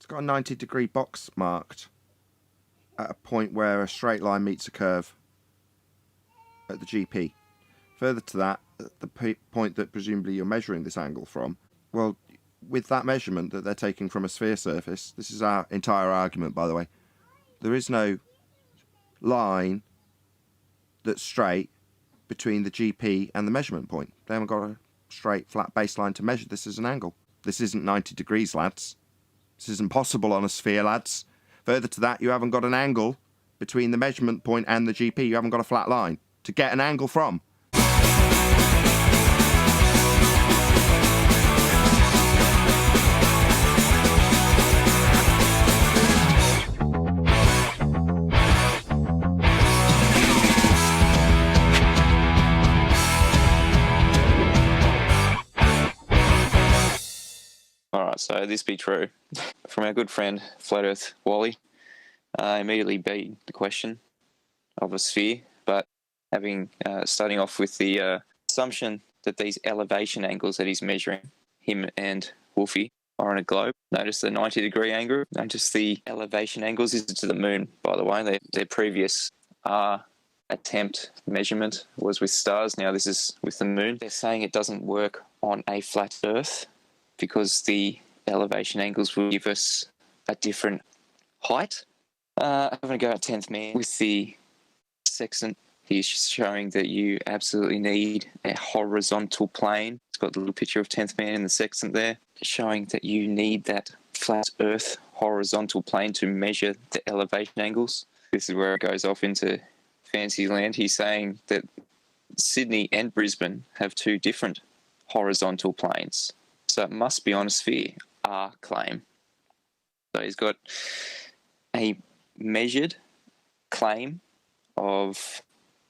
It's got a 90-degree box marked at a point where a straight line meets a curve at the GP. Further to that, at the point that presumably you're measuring this angle from, well, with that measurement that they're taking from a sphere surface, this is our entire argument, by the way, there is no line that's straight between the GP and the measurement point. They haven't got a straight, flat baseline to measure this as an angle. This isn't 90 degrees, lads. This isn't possible on a sphere, lads. Further to that, you haven't got an angle between the measurement point and the GP. You haven't got a flat line to get an angle from. Alright, so this be true. From our good friend, Flat Earth Wally, immediately beat the question of a sphere, but starting off with the assumption that these elevation angles that he's measuring, him and Wolfie, are on a globe. Notice the 90-degree angle. Notice the elevation angles is to the moon, by the way. Their previous attempt measurement was with stars. Now this is with the moon. They're saying it doesn't work on a flat Earth because the elevation angles will give us a different height. I'm going to go at 10th man with the sextant. He's showing that you absolutely need a horizontal plane. It's got the little picture of 10th man in the sextant there, showing that you need that flat Earth horizontal plane to measure the elevation angles. This is where it goes off into fancy land. He's saying that Sydney and Brisbane have two different horizontal planes. So it must be on a sphere, our claim. So he's got a measured claim of,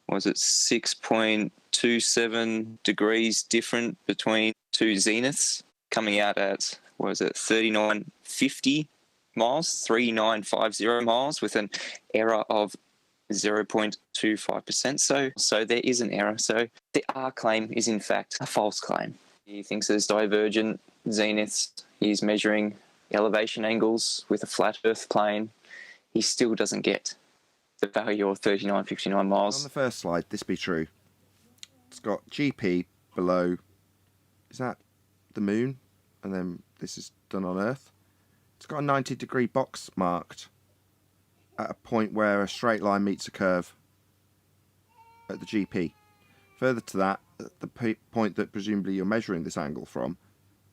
6.27 degrees different between two zeniths, coming out at, 3950 miles, 3950 miles, with an error of 0.25%. So there is an error. So the R claim is in fact a false claim. He thinks there's divergent zeniths. He's measuring elevation angles with a flat Earth plane. He still doesn't get the value of 3959 miles. On the first slide, this be true. It's got GP below. Is that the moon? And then this is done on Earth. It's got a 90-degree box marked at a point where a straight line meets a curve at the GP. Further to that, at the point that presumably you're measuring this angle from,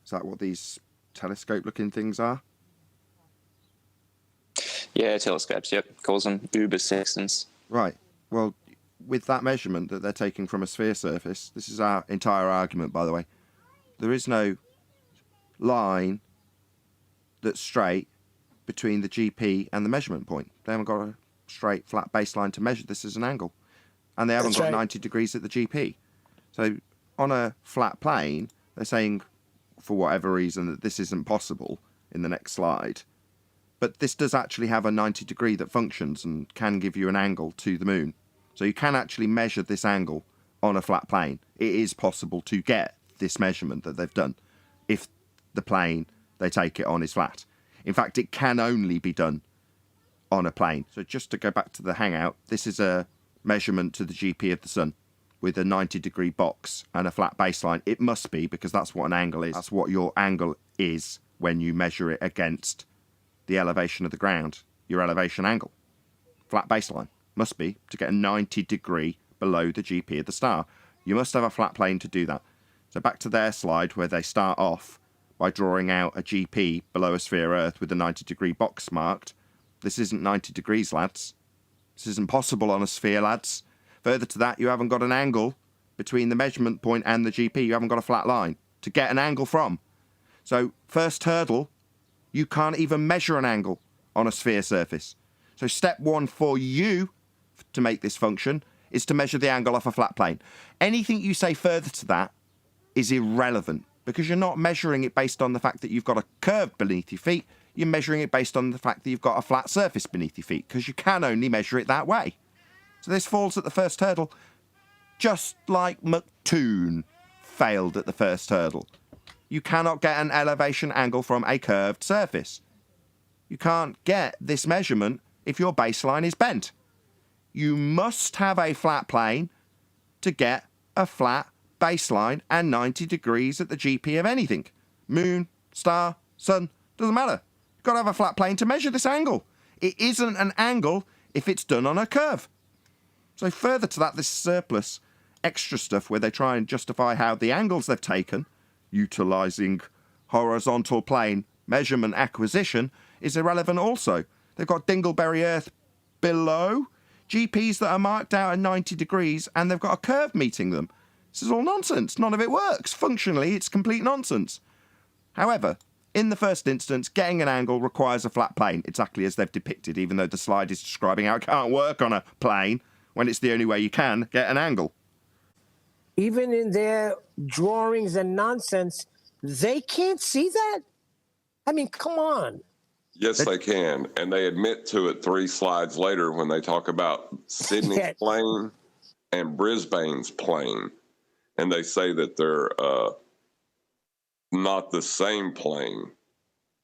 is that what these telescope-looking things are? Yeah, telescopes, yep. Calls them uber sextants. Right. Well, with that measurement that they're taking from a sphere surface, this is our entire argument, by the way, there is no line that's straight between the GP and the measurement point. They haven't got a straight, flat baseline to measure this as an angle. And they haven't got 90 degrees at the GP. So on a flat plane, they're saying, for whatever reason, that this isn't possible in the next slide. But this does actually have a 90 degree that functions and can give you an angle to the moon. So you can actually measure this angle on a flat plane. It is possible to get this measurement that they've done if the plane they take it on is flat. In fact, it can only be done on a plane. So just to go back to the hangout, this is a measurement to the GP of the sun with a 90-degree box and a flat baseline. It must be, because that's what an angle is. That's what your angle is when you measure it against the elevation of the ground, your elevation angle. Flat baseline must be to get a 90-degree below the GP of the star. You must have a flat plane to do that. So back to their slide where they start off by drawing out a GP below a sphere Earth with a 90-degree box marked. This isn't 90 degrees, lads. This isn't possible on a sphere, lads. Further to that, you haven't got an angle between the measurement point and the GP. You haven't got a flat line to get an angle from. So first hurdle, you can't even measure an angle on a sphere surface. So step one for you to make this function is to measure the angle off a flat plane. Anything you say further to that is irrelevant, because you're not measuring it based on the fact that you've got a curve beneath your feet. You're measuring it based on the fact that you've got a flat surface beneath your feet, because you can only measure it that way. So this falls at the first hurdle, just like Toon failed at the first hurdle. You cannot get an elevation angle from a curved surface. You can't get this measurement if your baseline is bent. You must have a flat plane to get a flat baseline and 90 degrees at the GP of anything. Moon, star, sun, doesn't matter. You've got to have a flat plane to measure this angle. It isn't an angle if it's done on a curve. So further to that, this surplus extra stuff where they try and justify how the angles they've taken, utilising horizontal plane measurement acquisition, is irrelevant also. They've got Dingleberry Earth below, GPs that are marked out at 90 degrees, and they've got a curve meeting them. This is all nonsense. None of it works. Functionally, it's complete nonsense. However, in the first instance, getting an angle requires a flat plane, exactly as they've depicted, even though the slide is describing how it can't work on a plane when it's the only way you can get an angle. Even in their drawings and nonsense, they can't see that? I mean, come on. Yes, they can. And they admit to it 3 slides later when they talk about Sydney's plane and Brisbane's plane. And they say that they're not the same plane.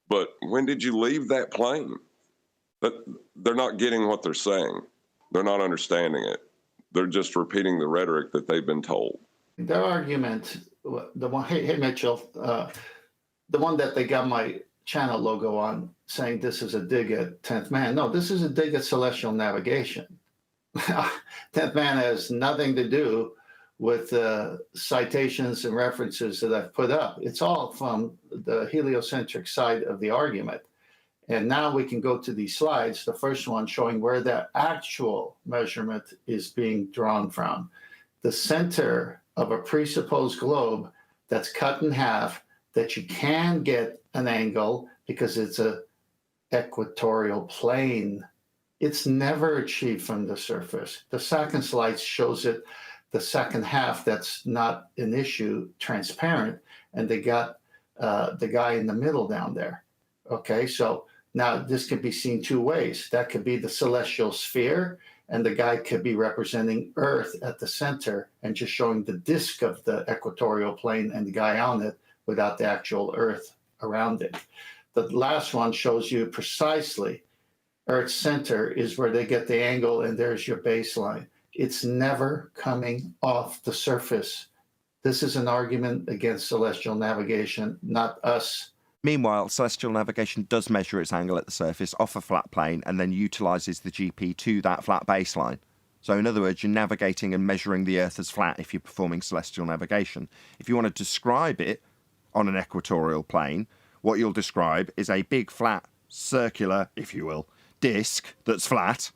But when did you leave that plane? But they're not getting what they're saying. They're not understanding it. They're just repeating the rhetoric that they've been told. Their argument, the one, hey Mitchell, the one that they got my channel logo on, saying this is a dig at 10th Man. No, this is a dig at celestial navigation. 10th Man has nothing to do with the citations and references that I've put up. It's all from the heliocentric side of the argument. And now we can go to these slides, the first one showing where the actual measurement is being drawn from. The center of a presupposed globe that's cut in half, that you can get an angle because it's a equatorial plane. It's never achieved from the surface. The second slide shows it, the second half that's not an issue, transparent, and they got the guy in the middle down there. Okay, so now this can be seen 2 ways. That could be the celestial sphere, and the guy could be representing Earth at the center and just showing the disk of the equatorial plane and the guy on it without the actual Earth around it. The last one shows you precisely Earth's center is where they get the angle, and there's your baseline. It's never coming off the surface. This is an argument against celestial navigation, not us. Meanwhile, celestial navigation does measure its angle at the surface off a flat plane and then utilises the GP to that flat baseline. So in other words, you're navigating and measuring the Earth as flat if you're performing celestial navigation. If you want to describe it on an equatorial plane, what you'll describe is a big flat circular, if you will, disc that's flat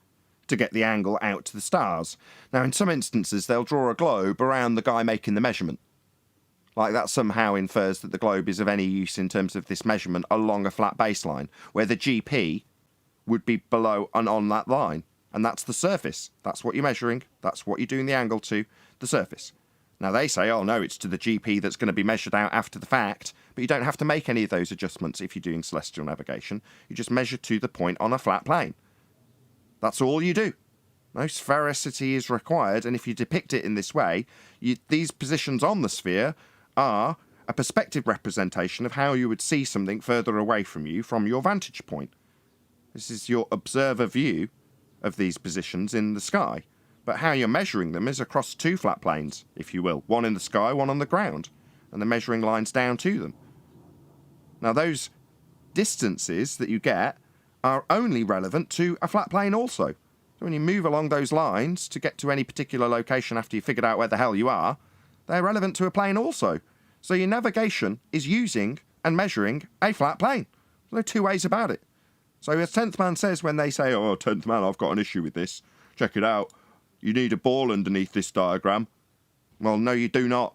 to get the angle out to the stars. Now in some instances they'll draw a globe around the guy making the measurement. Like that somehow infers that the globe is of any use in terms of this measurement along a flat baseline, where the GP would be below and on that line. And that's the surface. That's what you're measuring. That's what you're doing the angle to, the surface. Now they say, oh no, it's to the GP that's going to be measured out after the fact, but you don't have to make any of those adjustments if you're doing celestial navigation. You just measure to the point on a flat plane. That's all you do. No sphericity is required, and if you depict it in this way, these positions on the sphere are a perspective representation of how you would see something further away from you from your vantage point. This is your observer view of these positions in the sky. But how you're measuring them is across 2 flat planes, if you will. One in the sky, one on the ground. And the measuring lines down to them. Now those distances that you get are only relevant to a flat plane also. So when you move along those lines to get to any particular location after you've figured out where the hell you are, they're relevant to a plane also. So your navigation is using and measuring a flat plane. There are 2 ways about it. So as 10th Man says when they say, oh, 10th Man, I've got an issue with this. Check it out. You need a ball underneath this diagram. Well, no, you do not.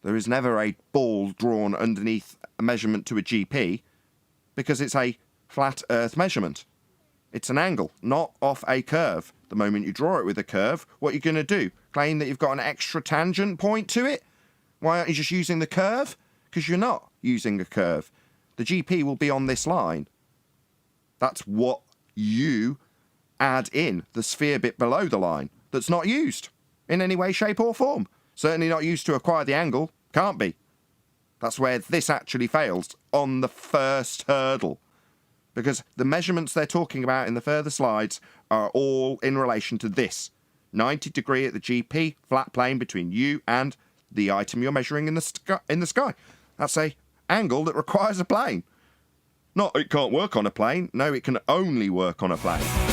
There is never a ball drawn underneath a measurement to a GP because it's a flat Earth measurement. It's an angle, not off a curve. The moment you draw it with a curve, what are you going to do? Claim that you've got an extra tangent point to it? Why aren't you just using the curve? Because you're not using a curve. The GP will be on this line. That's what you add in, the sphere bit below the line, that's not used in any way, shape or form. Certainly not used to acquire the angle. Can't be. That's where this actually fails, on the first hurdle. because the measurements they're talking about in the further slides are all in relation to this 90 degree at the GP flat plane between you and the item you're measuring in the sky. That's a angle that requires a plane. Not it can't work on a plane. No, it can only work on a plane.